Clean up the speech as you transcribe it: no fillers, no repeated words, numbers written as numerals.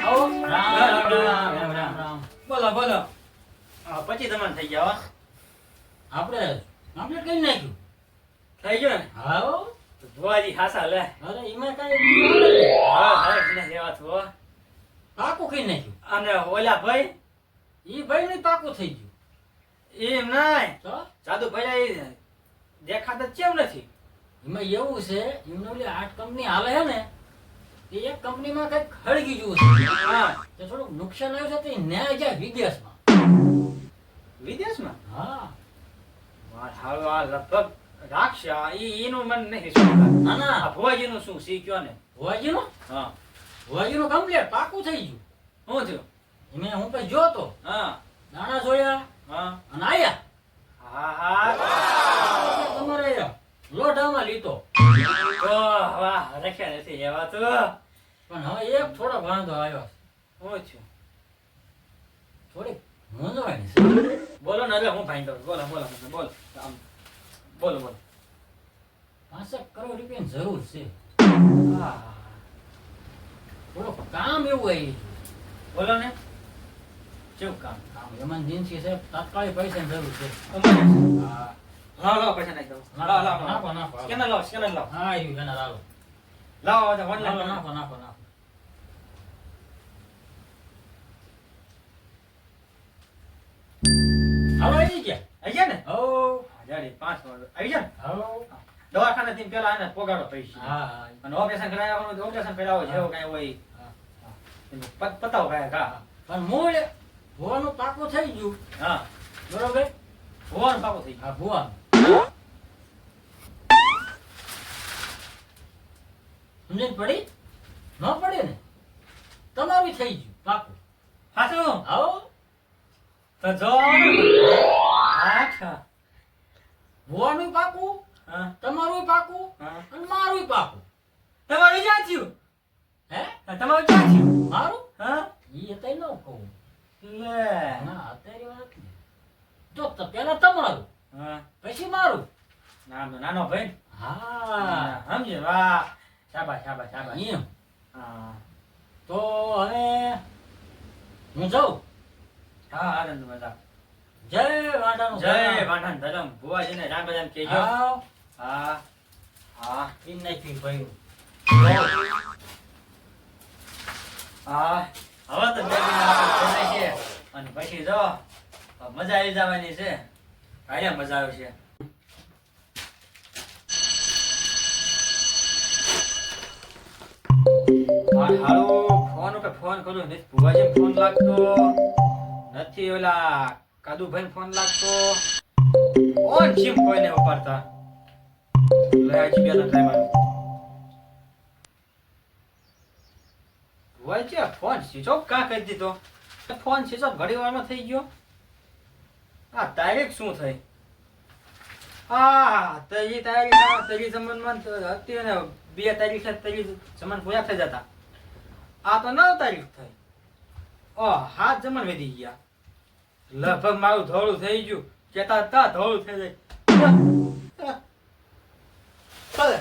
આવો. રામ રામ રામ. બોલો બોલો. પછી તમારે થઈ ગયા હો. આપણે કઈ નાખ્યું. થઈ ગયો ને? હા હો. ભુવાજી હાસા લે. અરે એમાં કઈ હા ને એવા તો પાકું કઈ નાખ્યું. અને ઓલા ભાઈ ઈ ભાઈ ને પાકું થઈ ગયું. એમ નાય તો જાદુ ભાઈ દેખાતા જ કેમ નથી? એમાં એવું છે એમને ઓલી 8 કંપની હાલે છે ને એ એક કંપનીમાં કઈક હળગી ગયું છે. હા તો થોડુંક નુકસાન આવ્યું છે તો એ ન્યાય જાય વિદેશમાં. વિદેશમાં હા હાલો આ લગભગ રાખશે એનું મન નહીં શું ના ના આ ભુવાજીનું શું સી કયો ને? ભુવાજીનું હા ભુવાજીનું કમ્પ્લીટ પાકું થઈ ગયું. શું થયું? એમે હું કઈ જોતો હા દાણા જોયા હા અને આયા હા હા તમારે લોઢામાં લીધો. તો વાહ રખ્યા નથી એવા તો. પણ હવે એક થોડો વાંધો આવ્યો. શું થયું? થોડીક મૂંઝવણ છે. બોલો ને એટલે હું ભાઈ દઉં. બોલો બોલો બોલો આમ બોલો બોલો. 5 કરોડ રૂપિયાની જરૂર છે. હા થોડુંક કામ એવું આવી બોલો ને કેવું કામ? કામ એમરજન્સી છે તાત્કાલિક પૈસાની જરૂર છે. હા લાવ લાવ પૈસા નાખી દઉં. લાવ લાવ નાખો નાખો સ્કેનર લાવ સ્કેનર લાવ. હા એ એના લાવો લાવ નાખો ઓનલાઈન નાખો નાખો નાખો. હાલો આવી ગયા. આવી ગયા ને? હો જાડી 5 વાગે આવી ગયા ને? હાલો દવાખાના થી પેલા આને પોગાડો પૈસા. હા અને ઓપરેશન કરાવવાનું ઓપરેશન કરાવો જેવો કઈ હોય એનું પતાવો કાંઈ ઘા. પણ મૂળ ભુવાનું પાકું થઈ ગયું. હા બરોબર. ભુવાનું પાકું થઈ હા ભુવાનું સમજણ પડી ન પડે ને તમારું થઈ ગયું પાકું. હાચું? આવો તો જો અચ્છા ભુવાનું પાકું હા તમારું પાકું હા અને મારું પાકું. તમારું ક્યાં થયું? હે તમારું ક્યાં થયું? મારું હા ઈ અત્યારે ન કહું. લે ના અત્યારે વાત નહીં. જો તો પેલા તમારું હા પછી મારું. નાનો ભાઈ હા સમજે વાહ શાબાશ શાબાશ શાબાશ. એમ હા તો હવે હું જાઉં. હા આનંદ મજા. જય વાંઢાનું જય વાંઢાન ધરમ. ભુવાજીને રામ રામ કહેજો. હા હા હા ઈ નાખી ભાઈ. હા હવે તો બે દિન આપણે ફેરાય છે અને પછી જો મજા આવી જવાની છે. હારે મજા આવશે. હાલો ફોન ઉપર ફોન કરું નથી ભુવાજી ફોન લાગતો નથી ઓલા કાદુભાઈ ફોન લાગતો કોણ છે કોઈને ઉપાડતા લે આજી બે ત્રણ ટાઈમ ભુવાજી ફોન સ્વિચ ઓફ કાં કરી દીધો? ફોન સ્વિચ ઓફ ઘડી વારમાં થઈ ગયો. આ તારીખ શું થઈ? હા તરી તારીખ તરી જમણમાં હતી ને 2 તારીખે તરી જમણ પૂરા થઈ જતા. આ તો 9 તારીખ થઈ. ઓ 7 જમણ વધી ગયા. લગભગ મારું ધોળું થઈ ગયું. કેતા તા ધોળું થઈ જાય. ભલે